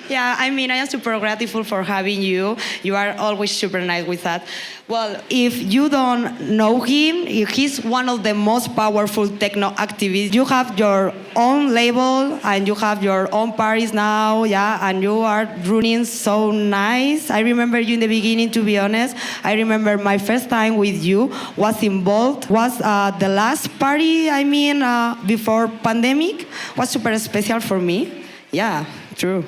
Yeah, I mean, I am super grateful for having you. You are always super nice with that. Well, if you don't know him, he's one of the most powerful techno activists. You have your own label and you have your own parties now, yeah, and you are running so nice. I remember you in the beginning, to be honest. I remember my first time with you was involved, was the last party, before pandemic, was super special for me. Yeah, true.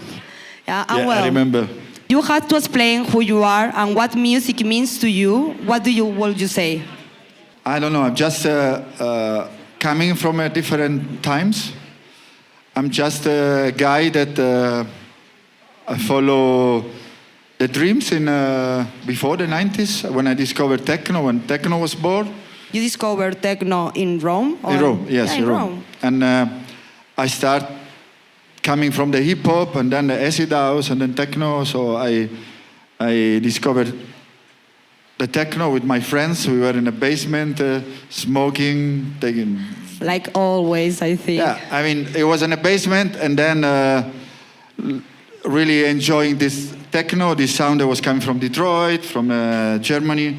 Yeah, and I remember. You had to explain who you are and what music means to you. What would you say? I don't know. I'm just coming from different times. I'm just a guy that I follow the dreams in before the 90s when I discovered techno, when techno was born. You discovered techno in Rome? In Rome, yes, in Rome. And I start coming from the hip hop and then the acid house and then techno. So I discovered the techno with my friends. We were in a basement smoking, taking. Like always, I think. Yeah, I mean, it was in a basement and then really enjoying this techno, this sound that was coming from Detroit, from Germany.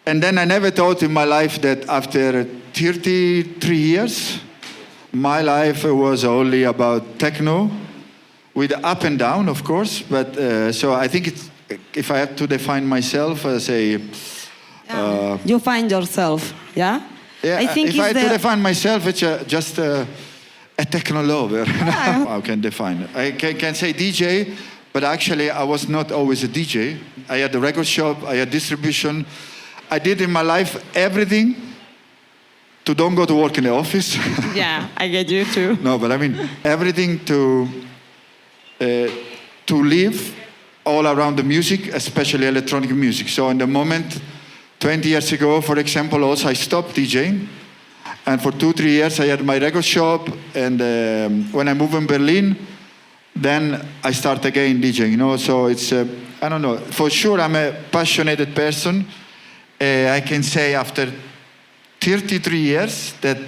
And then I never thought in my life that after 33 years, my life was only about techno, with up and down, of course. But so I think it's, if I have to define myself as a... you find yourself, yeah? Yeah, I think if I had to define myself, it's just a techno lover. Yeah. How can define it? I can say DJ, but actually I was not always a DJ. I had a record shop, I had distribution. I did in my life everything to don't go to work in the office. Yeah, I get you too. No, but I mean everything to live all around the music, especially electronic music. So in the moment, 20 years ago, for example, also I stopped DJing. And for 2-3 years I had my record shop. And when I moved in Berlin, then I start again DJing, you know. So it's, I don't know, for sure I'm a passionate person. I can say after 33 years that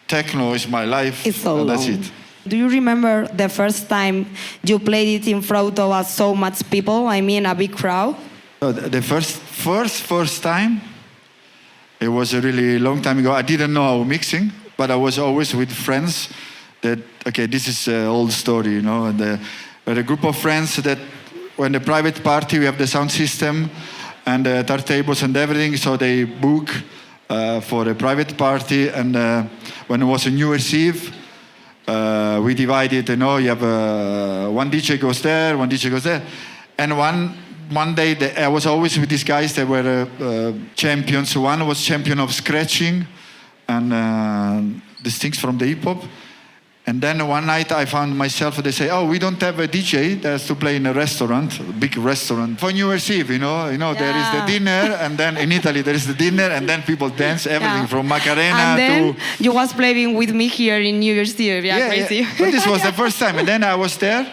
techno is my life. It's so and long. That's it. Do you remember the first time you played it in front of so much people? I mean, a big crowd? The first time, it was a really long time ago. I didn't know how mixing, but I was always with friends that, okay, this is an old story, you know. We're a group of friends that when the private party, we have the sound system and the turntables and everything, so they book for a private party. And when it was a New Year's Eve, we divided, you know, you have one DJ goes there, one DJ goes there. And one day, I was always with these guys that were champions. One was champion of scratching and these things from the hip hop. And then one night I found myself, they say, oh, we don't have a DJ that has to play in a restaurant, a big restaurant. For New Year's Eve, you know, Yeah. there is the dinner, and then in Italy there is the dinner, and then people dance, everything from Macarena and then to... you was playing with me here in New Year's Eve, crazy. Yeah. But this was the first time, and then I was there,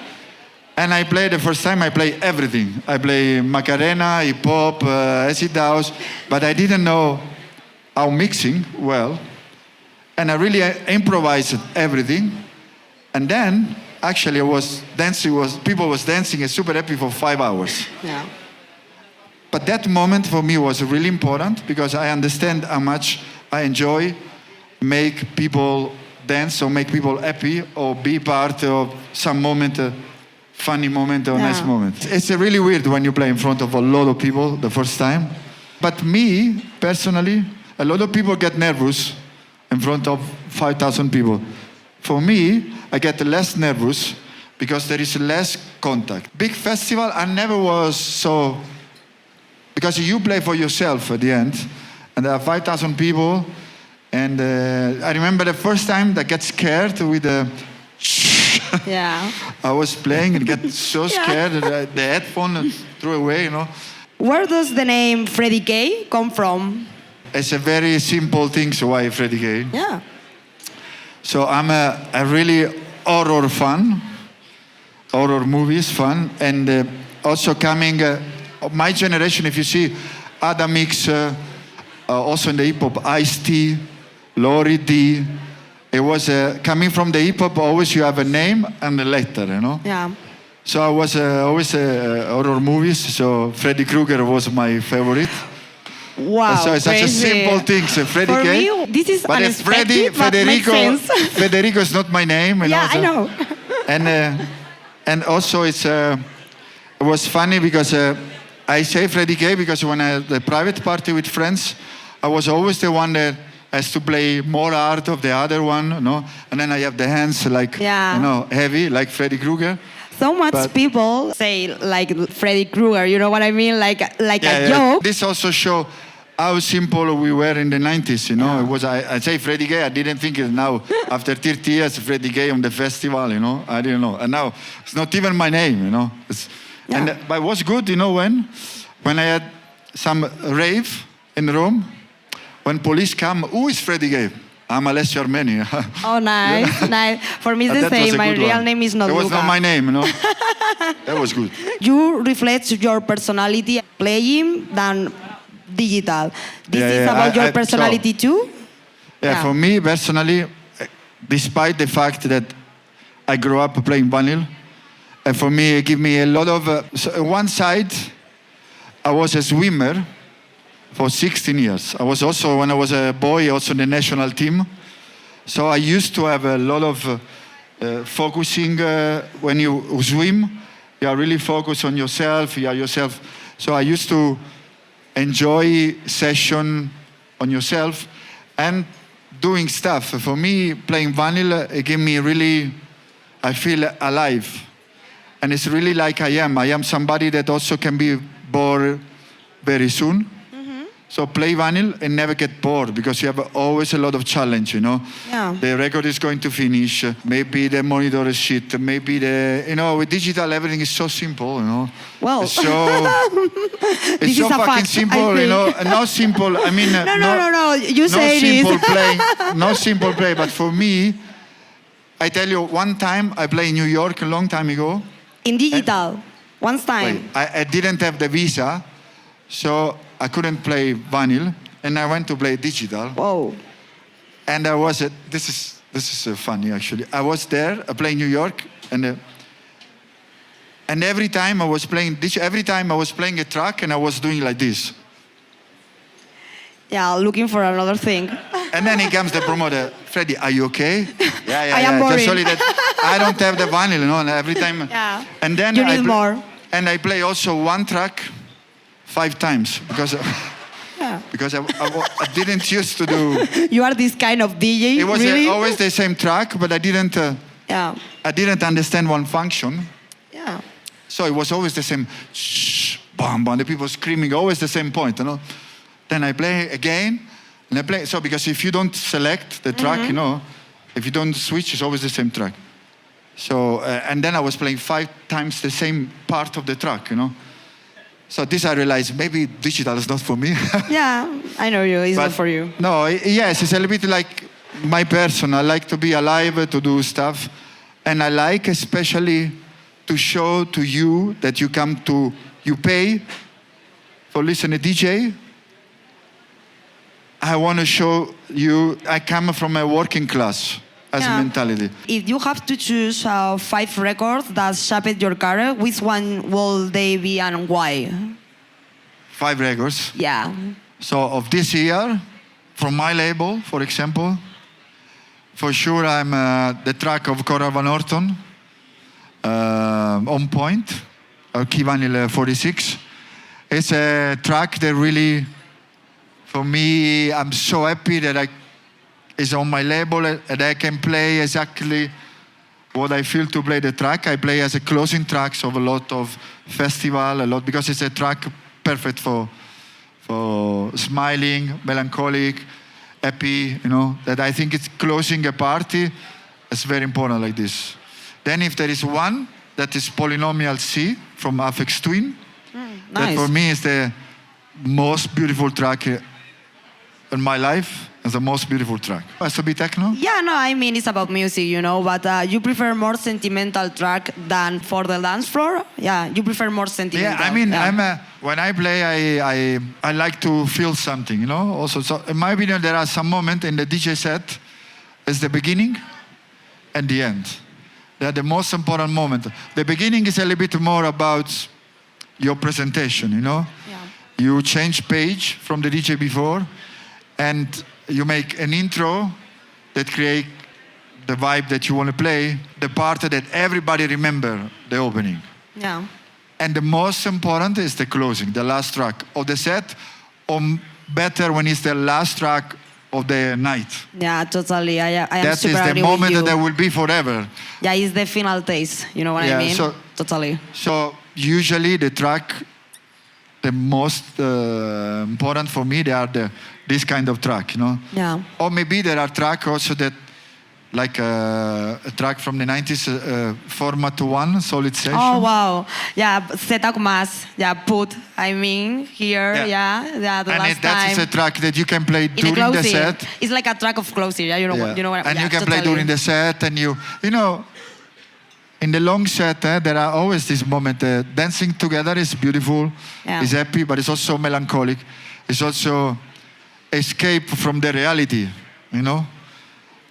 and I played the first time, I play everything. I play Macarena, hip hop, acid house, but I didn't know how mixing well. And I really improvised everything. And then, actually, I was dancing, people was dancing and super happy for 5 hours. Yeah. But that moment for me was really important because I understand how much I enjoy make people dance or make people happy or be part of some moment, a funny moment or nice moment. It's really weird when you play in front of a lot of people the first time. But me, personally, a lot of people get nervous in front of 5,000 people. For me, I get less nervous because there is less contact. Big festival, I never was so... Because you play for yourself at the end, and there are 5,000 people, and I remember the first time I get scared with the... Yeah. I was playing and get so scared that the headphone threw away, you know. Where does the name Freddy K come from? It's a very simple thing, so why Freddy K? Yeah. So I'm a really horror fan. Horror movies fan. And also coming, my generation, if you see, Adam Mix, also in the hip-hop, Ice-T, Lori D. It was coming from the hip-hop, always you have a name and a letter, you know? Yeah. So I was always horror movies. So Freddy Krueger was my favorite. Wow, So it's such a crazy. simple thing. So Freddy For K. me, this is But it's Freddy, unexpected, but makes Federico. sense. Federico is not my name. Yeah, I so- know. And also it was funny because I say Freddy K because when I had the private party with friends, I was always the one that has to play more hard of the other one, and then I have the hands like Yeah. heavy like Freddy Krueger. So much But- people say like Freddy Krueger, you know what I mean? Like a joke. This also show how simple we were in the 90s, It was I say Freddy K, I didn't think it now after 30 years Freddy K on the festival, I didn't know. And now it's not even my name, but it was good, when I had some rave in Rome, when police come, who is Freddy K? I'm Alessio Armeni. Oh, nice, nice. For me, it's the That was same. a My good real one. name is not It was Luca. not my name, That was good. You reflect your personality playing than digital. This is about your personality too? Yeah, for me personally, despite the fact that I grew up playing vinyl, and for me it gave me a lot of. So one side, I was a swimmer for 16 years. I was also, when I was a boy, also in the national team. So I used to have a lot of focusing when you swim. You are really focused on yourself. You are yourself. So I used to enjoy session on yourself and doing stuff. For me, playing vinyl, it gave me really, I feel alive. And it's really like I am. I am somebody that also can be bored very soon. So play vinyl and never get bored because you have always a lot of challenge, Yeah. The record is going to finish. Maybe the monitor is shit. Maybe with digital everything is so simple, Well, It's so This so is a fucking fact, simple, I think. Not simple. I mean, No. You no say simple this. play, no simple play. But for me, I tell you, one time I played in New York a long time ago. In digital, once time. Wait, I didn't have the visa, so I couldn't play vinyl, and I went to play digital. Whoa. And I was at this is funny actually. I was there playing New York, and every time I was playing a track, and I was doing like this. Yeah, looking for another thing. And then he comes the promoter, Freddy, are you okay? Yeah. I am Just boring. sorry that I don't have the vinyl, And every time. Yeah. And then You need more. And I play also one track 5 times because. Yeah. Because I didn't used to do. You are this kind of DJ, It was really? always the same track, but I didn't understand one function. Yeah. So it was always the same. Shh, bam, bam. The people screaming, always the same point, Then I play again, and I play. So because if you don't select the track, if you don't switch, it's always the same track. So and then I was playing 5 times the same part of the track, So this I realized maybe digital is not for me. Yeah, I know you. It's But not for you. No, yes, it's a little bit like my person. I like to be alive, to do stuff. And I like especially to show to you that you pay for listening to DJ. I want to show you, I come from a working class as a mentality. If you have to choose 5 records that shaped your career, which one will they be and why? 5 records. Yeah. So of this year, from my label, for example, for sure I'm the track of Cora Van Orton, On Point, Key Vinyl 46. It's a track that really, for me, I'm so happy that it's on my label and I can play exactly what I feel to play the track. I play as a closing tracks of a lot of festival, because it's a track perfect for smiling, melancholic, happy, that I think it's closing a party. It's very important like this. Then if there is one, that is Polynomial C from Aphex Twin. That Nice. for me is the most beautiful track in my life. It's the most beautiful track. Has to be techno? Yeah, no, I mean, it's about music, but you prefer more sentimental track than for the dance floor? Yeah, you prefer more sentimental. Yeah, I mean, when I play, I like to feel something, Also, so in my opinion, there are some moments in the DJ set, it's the beginning and the end. They are the most important moment. The beginning is a little bit more about your presentation, you know? Yeah. You change page from the DJ before, and you make an intro that create the vibe that you want to play, the part that everybody remember, the opening. Yeah. And the most important is the closing, the last track of the set, or better when it's the last track of the night. Yeah, totally. I am That super is the agree moment with you. that will be forever. Yeah, it's the final taste. You know what Yeah, I mean? so- Totally. So usually the track, the most important for me, they are this kind of track, you know? Yeah. Or maybe there are tracks also that, like a track from the 90s, Format 1, Solid Session. Oh wow. Yeah, Zeta Mas. Yeah, put. I mean here. Yeah. Yeah. The And last that time. is a track that you can play In during the closing. set. It's like a track of closing. Yeah, you know what? You know what? And yeah, you can play totally. during the set, and you know, in the long set, there are always this moment. Dancing together is beautiful, Yeah. it's happy, but it's also melancholic. It's also escape from the reality, you know.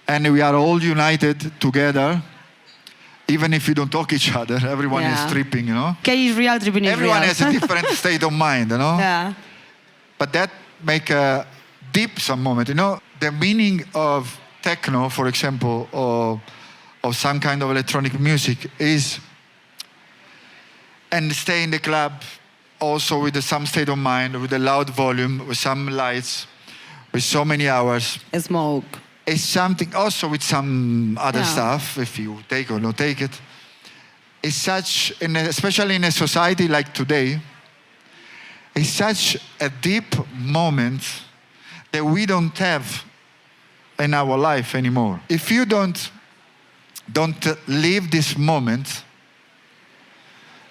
And we are all united together, even if we don't talk each other. Everyone Yeah. is tripping, you know. Okay, is real, tripping is Everyone real. has a different state of mind, you know. Yeah. But that make a deep some moment, you know. The meaning of techno, for example, or some kind of electronic music is, and stay in the club also with some state of mind, with a loud volume, with some lights, with so many hours. Smoke. It's something also with some other Yeah. stuff, if you take or not take it. It's such, especially in a society like today, it's such a deep moment that we don't have in our life anymore. If you don't live this moment,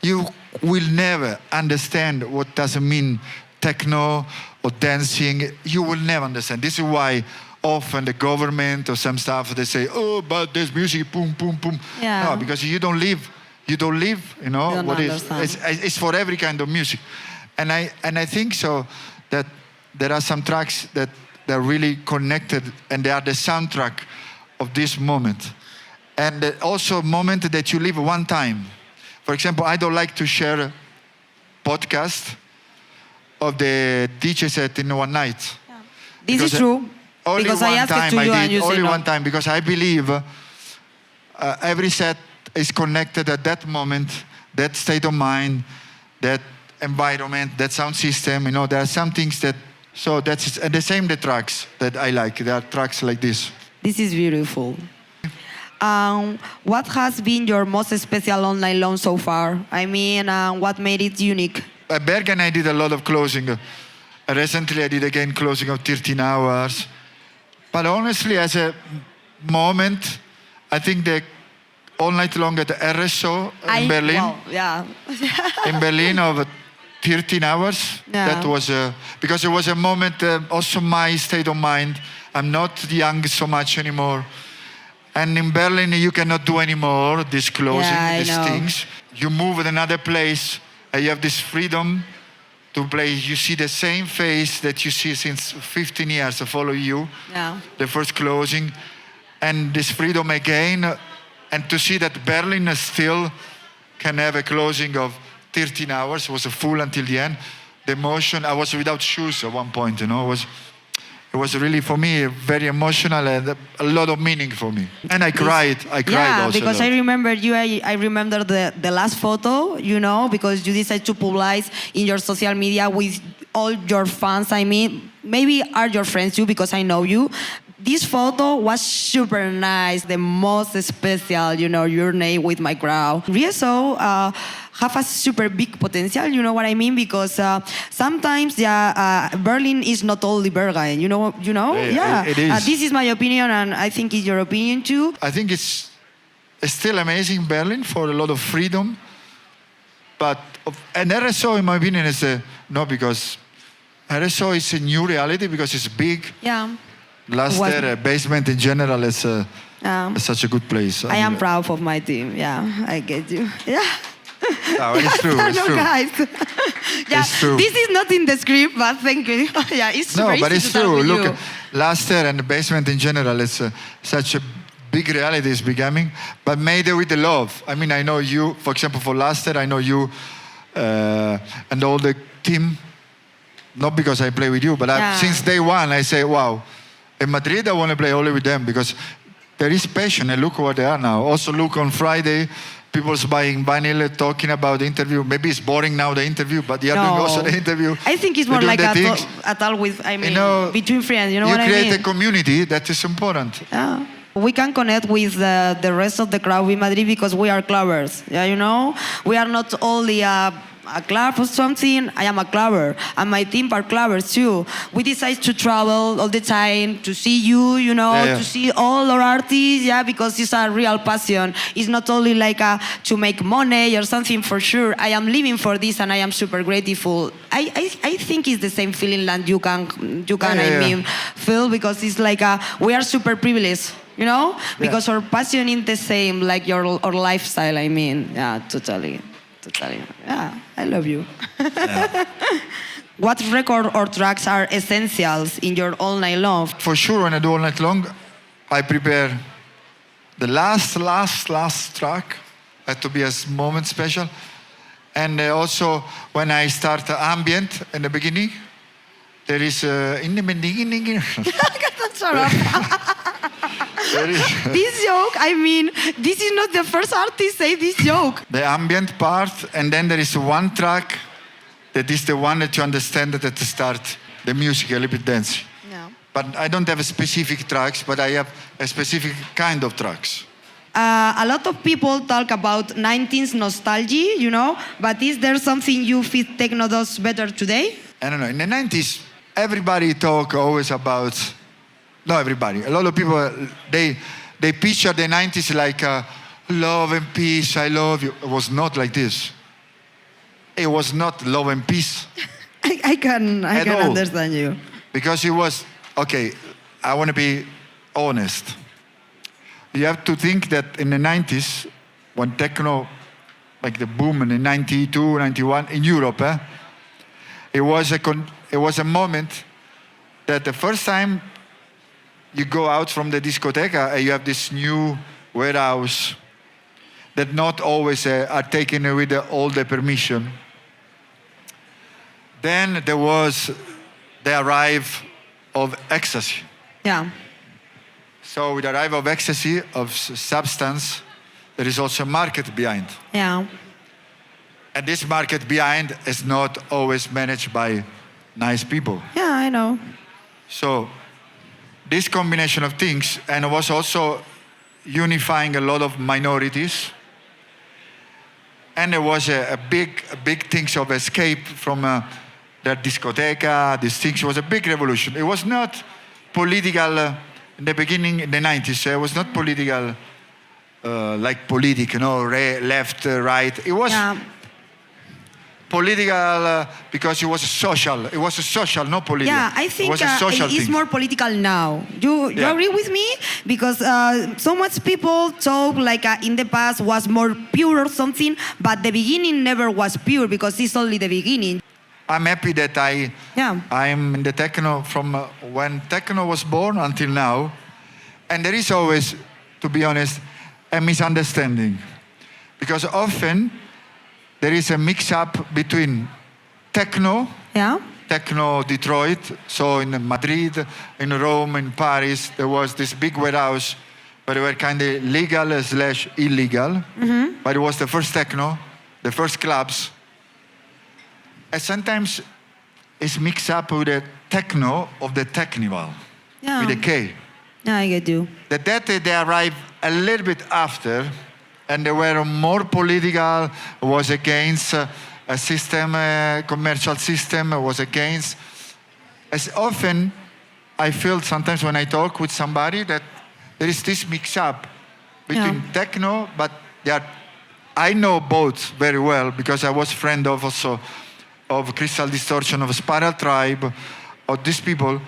you will never understand what does it mean techno or dancing. You will never understand. This is why often the government or some stuff, they say, oh, but there's music, boom, boom, boom. Yeah. No, because you don't live, you know, You don't what is. understand. It's for every kind of music. And I think so that there are some tracks that they're really connected, and they are the soundtrack of this moment. And also a moment that you live one time. For example, I don't like to share a podcast of the DJ set in one night. This Because, is true. Only Because one I asked time it to you I and did, you said only no. one time, because I believe every set is connected at that moment, that state of mind, that environment, that sound system. You know, there are some things that, so that's, and the same the tracks that I like. There are tracks like this. This is beautiful. What has been your most special online launch so far? I mean, what made it unique? At Bergen, I did a lot of closing. Recently, I did again closing of 13 hours. But honestly, as a moment, I think the all night long at the RSO in Berlin, Wow, yeah. in Berlin of 13 hours. Yeah. That was because it was a moment, also my state of mind. I'm not young so much anymore. And in Berlin, you cannot do anymore this closing, Yeah, I these know. things. You move to another place, and you have this freedom to play. You see the same face that you see since 15 years to follow you. Yeah. The first closing, and this freedom again, and to see that Berlin still can have a closing of 13 hours, was full until the end. The emotion, I was without shoes at one point, you know, it was really, for me, very emotional and a lot of meaning for me. And I cried Yeah, also. because a lot. I remember you. I remember the last photo, you know, because you decided to publish in your social media with all your fans. I mean, maybe are your friends too, because I know you. This photo was super nice, the most special, you know, your name with my crowd. Rieso have a super big potential, you know what I mean? Because sometimes, Berlin is not only Berghain, you know? Yeah, it is. This is my opinion, and I think it's your opinion too. I think it's still amazing, Berlin, for a lot of freedom. But, and RSO, in my opinion, is no, because RSO is a new reality because it's big. Yeah. LASTER, basement in general, is such a good place. I am proud of my team. Yeah, I get you. Yeah. No, it's true. It's No, true. guys. Yeah, It's true. this is not in the script, but thank you. Yeah, it's No, crazy but it's to talk true. with Look, you. LASTER and the basement in general is such a big reality is becoming, but made it with the love. I mean, I know you, for example, for LASTER, I know you and all the team, not because I play with you, but since day one, I say, wow, in Madrid, I want to play only with them because there is passion, and look what they are now. Also, look on Friday, people's buying vinyl, talking about the interview. Maybe it's boring now, the interview, but they are doing also the interview. I think it's more like a talk with, I mean, between friends, you know what I mean? You create a community that is important. Yeah. We can connect with the rest of the crowd in Madrid because we are clubbers, yeah, you know? We are not only a club or something, I am a clubber, and my team are clubbers too. We decide to travel all the time, to see you, you know, to see all our artists, because it's a real passion. It's not only like to make money or something, for sure. I am living for this and I am super grateful. I think it's the same feeling that you can feel, because it's like we are super privileged, you know, because our passion is the same, like our lifestyle, I mean, totally. Yeah, I love you. What record or tracks are essentials in your all night long? For sure, when I do all night long, I prepare the last track. Had to be a moment special. And also, when I start ambient in the beginning, there is in the beginning. Shut up. This joke, I mean, this is not the first artist say this joke. The ambient part, and then there is one track that is the one that you understand at the start, the music, a little bit dance. Yeah. But I don't have a specific tracks, but I have a specific kind of tracks. A lot of people talk about 90s nostalgia, you know, but is there something you feel techno does better today? I don't know. In the 90s, everybody talk always about... Not everybody. A lot of people, they picture the 90s like love and peace, I love you. It was not like this. It was not love and peace. I can understand you. Because it was, okay, I want to be honest. You have to think that in the 90s, when techno, like the boom in the 92, 91, in Europe, it was a moment that the first time you go out from the discoteca and you have this new warehouse that not always are taken with all the permission. Then there was the arrival of ecstasy. Yeah. So with the arrival of ecstasy, of substance, there is also a market behind. Yeah. And this market behind is not always managed by nice people. Yeah, I know. So this combination of things, and it was also unifying a lot of minorities. And there was a big things of escape from that discoteca, these things. It was a big revolution. It was not political in the beginning, in the 90s. It was not political, like politic, you know, left, right. It was political because it was social. It was a social, not political. Yeah, I think it was a social it's thing. more political now. You agree with me? Because so much people talk like in the past was more pure or something, but the beginning never was pure because it's only the beginning. I'm happy that I'm in the techno from when techno was born until now. And there is always, to be honest, a misunderstanding. Because often there is a mix-up between techno, techno Detroit, so in Madrid, in Rome, in Paris, there was this big warehouse where they were kind of legal/illegal, but it was the first techno, the first clubs. And sometimes it's mixed up with the techno of the technival, with a K. Yeah, I get you. That they arrived a little bit after, and they were more political, was against a system, commercial system, was against. As often, I feel sometimes when I talk with somebody that there is this mix-up between techno, but I know both very well because I was friend of also of Crystal Distortion, of Spiral Tribe, of these people,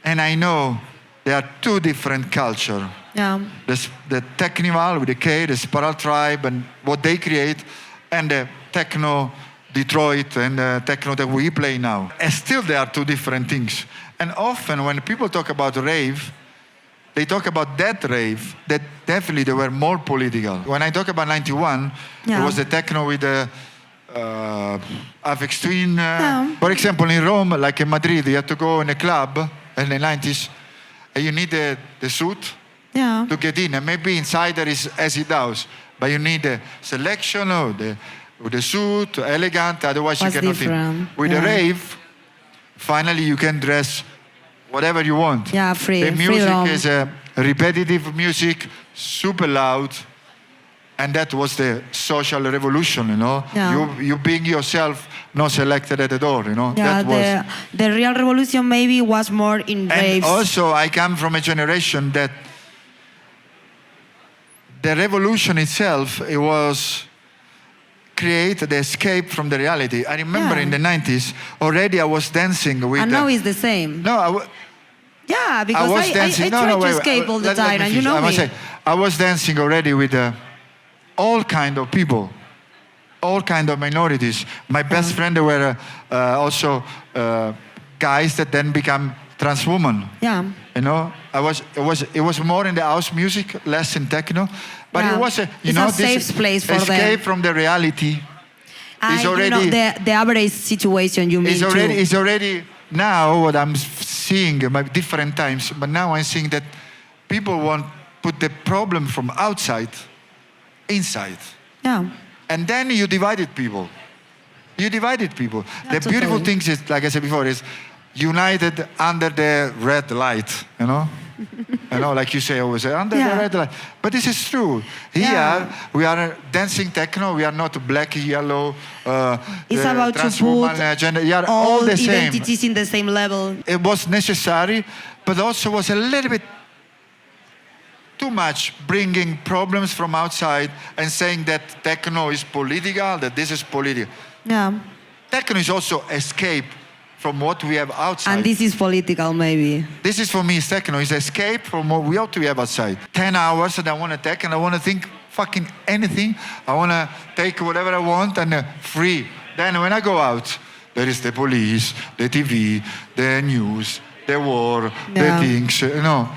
and I know there are two different cultures. Yeah. The technival with the K, the Spiral Tribe, and what they create, and the techno Detroit and the techno that we play now. And still, there are two different things. And often, when people talk about rave, they talk about that rave, that definitely they were more political. When I talk about 91, it was the techno with the Avex Twin. For example, in Rome, like in Madrid, you had to go in a club in the 90s, and you need the suit to get in. And maybe inside there is acid house, but you need the selection or the suit, elegant, otherwise you cannot in. With the rave, finally you can dress whatever you want. Yeah, free. The music is repetitive music, super loud, and that was the social revolution, you know. You being yourself, not selected at the door, you know. Yeah, that the real revolution maybe was more in raves. And also, I come from a generation that the revolution itself, it was create the escape from the reality. I remember in the 90s, already I was dancing with... And now it's the same. No, yeah, because I try to escape all the time, and you know me. I was dancing already with all kind of people, all kind of minorities. My best friend, they were also guys that then become trans women. Yeah. You know, it was more in the house music, less in techno, but it was a safe place for them. Escape from the reality. Is already the average situation. You mean it's already now what I'm seeing at different times, but now I'm seeing that people want put the problem from outside inside. Yeah. And then you divided people. You divided people. Yeah, the beautiful thing is, like I said before, is united under the red light, you know? You know, like you say always, under the red light. But this is true. Here, we are dancing techno. We are not black, yellow, it's about to put gender. You are all the same. identities in the same level. It was necessary, but also was a little bit too much bringing problems from outside and saying that techno is political, that this is political. Yeah. Techno is also escape from what we have outside. And this is political, maybe. This is for me, is techno, is escape from what we ought to have outside. 10 hours and I want to tech and I want to think fucking anything. I want to take whatever I want and free. Then when I go out, there is the police, the TV, the news, the war, the things, you know.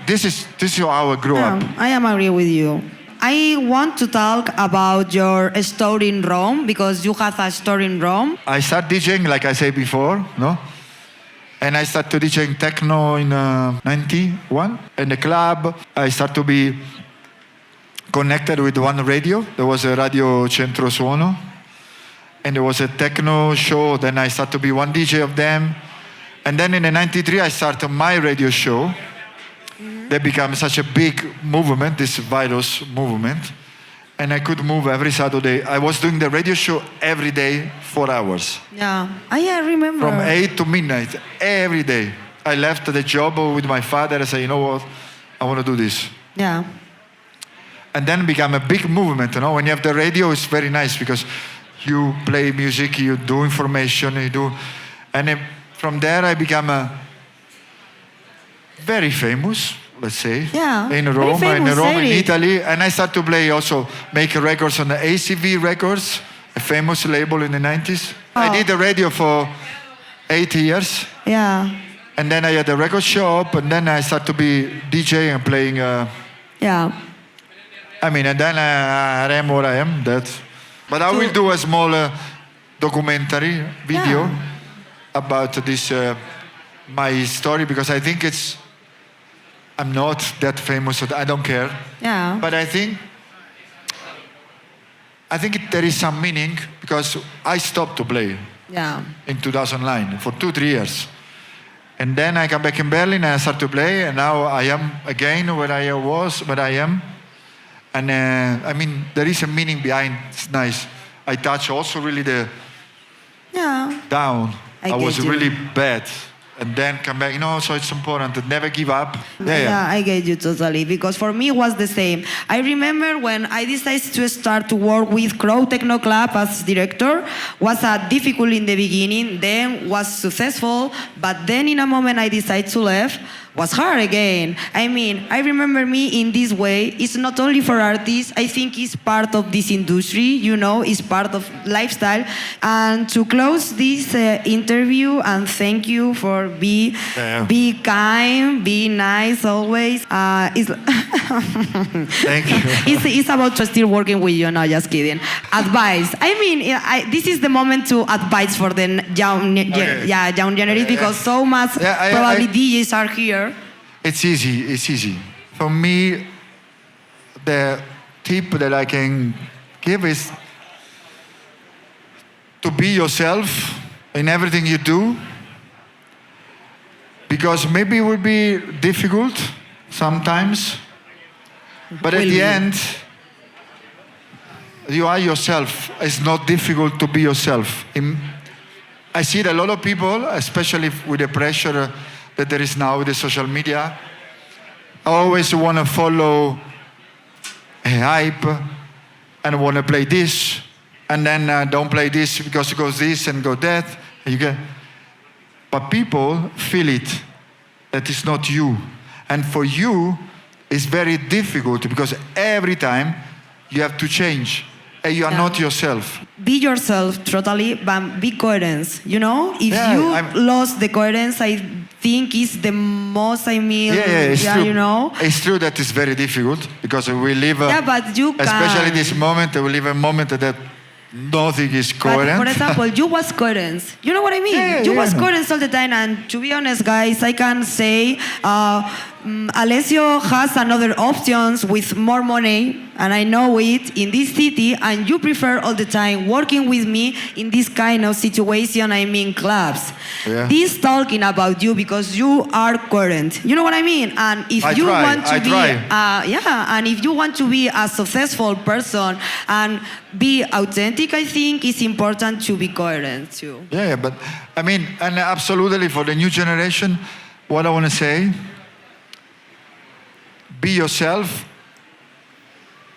This is how I grew up. I am agree with you. I want to talk about your story in Rome, because you have a story in Rome. I started DJing, like I said before, no? And I started DJing techno in 91. In the club, I started to be connected with one radio. There was a Radio Centro Suono. And there was a techno show. Then I started to be one DJ of them. And then in the 93, I started my radio show. They became such a big movement, this virus movement. And I could move every Saturday. I was doing the radio show every day, 4 hours. Yeah, I remember. From 8 to midnight, every day. I left the job with my father. I said, you know what? I want to do this. Yeah. And then it became a big movement. You know, when you have the radio, it's very nice because you play music, you do information, you do. And then from there, I became very famous. Let's say, in Rome, in Italy. And I started to play also, make records on the ACV Records, a famous label in the 90s. I did the radio for 8 years. Yeah. And then I had a record shop, and then I started to be DJ and playing. Yeah. I mean, and then I am what I am. But I will do a small documentary video about this, my story, because I think I'm not that famous, so I don't care. Yeah. But I think there is some meaning because I stopped to play. Yeah. In 2009 for 2-3 years, and then I come back in Berlin and I start to play, and now I am again where I am, and I mean there is a meaning behind. It's nice. I touch also really the down. I was really bad. And then come back, so it's important to never give up. Yeah, I get you totally, because for me it was the same. I remember when I decided to start to work with Crow Techno Club as director, was difficult in the beginning, then was successful, but then in a moment I decided to leave, was hard again. I mean, I remember me in this way. It's not only for artists. I think it's part of this industry, you know, it's part of lifestyle. And to close this interview, and thank you for be kind, be nice always. It's Thank you. it's about just still working with you. No, just kidding. Advice. I mean, this is the moment to advise for the young, young generation because so much probably DJs are here. It's easy. It's easy. For me, the tip that I can give is to be yourself in everything you do. Because maybe it will be difficult sometimes, but at the end, you are yourself. It's not difficult to be yourself. I see that a lot of people, especially with the pressure that there is now with the social media, always want to follow a hype and want to play this, and then don't play this because it goes this and go that. But people feel it, that it's not you. And for you, it's very difficult because every time you have to change. And you are not yourself. Be yourself totally, but be coherent. You know, if you lost the coherence, I think it's the most. I mean, it's true. You know, it's true that it's very difficult because we live. But you can. Especially this moment, we live a moment that nothing is coherent. But for example, you was coherent. You know what I mean? You was coherent all the time. And to be honest, guys, I can say Alessio has another options with more money, and I know it in this city. And you prefer all the time working with me in this kind of situation. I mean, clubs. This talking about you because you are coherent. You know what I mean? And if you want to be, and if you want to be a successful person and be authentic, I think it's important to be coherent too. Yeah, but I mean, and absolutely for the new generation, what I want to say, be yourself,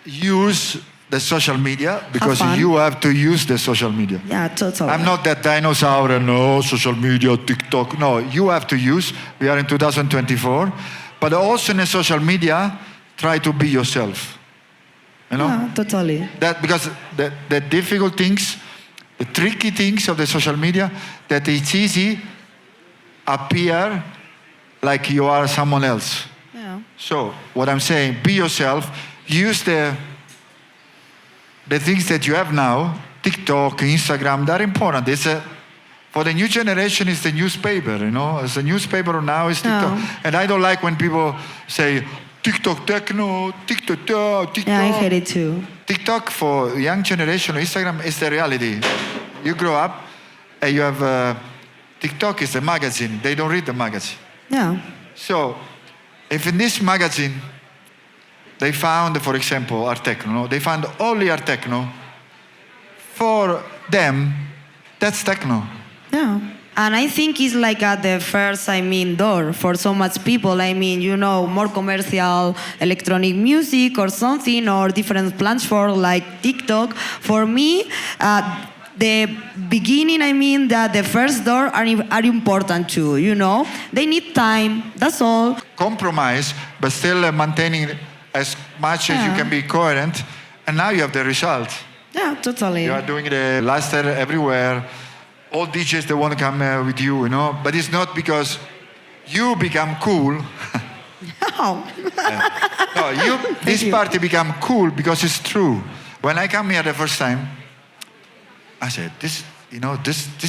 use the social media because you have to use the social media. Yeah, totally. I'm not that dinosaur, no, social media, TikTok. No, you have to use. We are in 2024. But also in the social media, try to be yourself. You know? Yeah, totally. That because the difficult things, the tricky things of the social media, that it's easy appear like you are someone else. Yeah. So what I'm saying, be yourself. Use the things that you have now, TikTok, Instagram. They're important. For the new generation, it's the newspaper. You know, it's the newspaper now. Is TikTok, and I don't like when people say, TikTok techno, TikTok. Yeah, I hate it too. TikTok for young generation, Instagram is the reality. You grow up and you have TikTok is the magazine. They don't read the magazine. Yeah. So, if in this magazine they found, for example, art techno, they found only art techno, for them, that's techno. Yeah. And I think it's like the first, door for so much people. You know, more commercial electronic music or something, or different platforms like TikTok. For me, the beginning, that the first door are important too, you know. They need time, that's all. Compromise, but still maintaining as much as you can be coherent. And now you have the result. Yeah, totally. You are doing the LASTER everywhere. All DJs, they want to come with you, you know. But it's not because you become cool. No. No, this party become cool because it's true. When I come here the first time, I said, this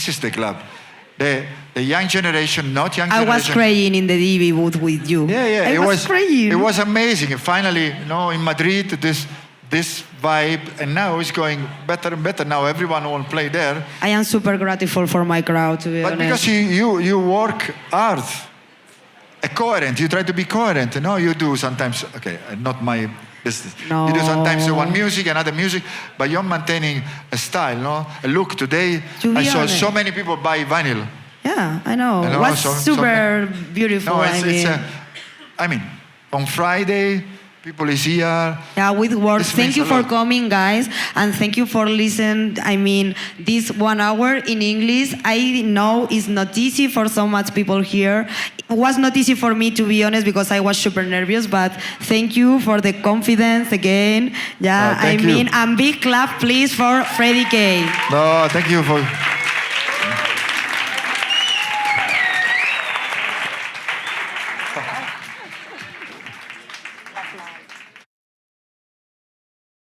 is the club. The young generation, not young generation. I was crying in the DV booth with you. Yeah. I was crying. It was amazing. Finally, you know, in Madrid, this vibe, and now it's going better and better. Now everyone will play there. I am super grateful for my crowd, to be honest. But because you work hard, coherent. You try to be coherent. You know, you do sometimes. Okay, not my business. No. You do sometimes one music, another music, but you're maintaining a style, no? A look. Today, I saw so many people buy vinyl. Yeah, I know. You know, What's super beautiful. No, on Friday, people is here. Yeah, with words. This Thank means you a for lot. coming, guys, and thank you for listening. I mean, this 1 hour in English, I know it's not easy for so much people here. It was not easy for me, to be honest, because I was super nervous, but thank you for the confidence again. Yeah, Thank you. and big clap, please, for Freddy K. No, thank you for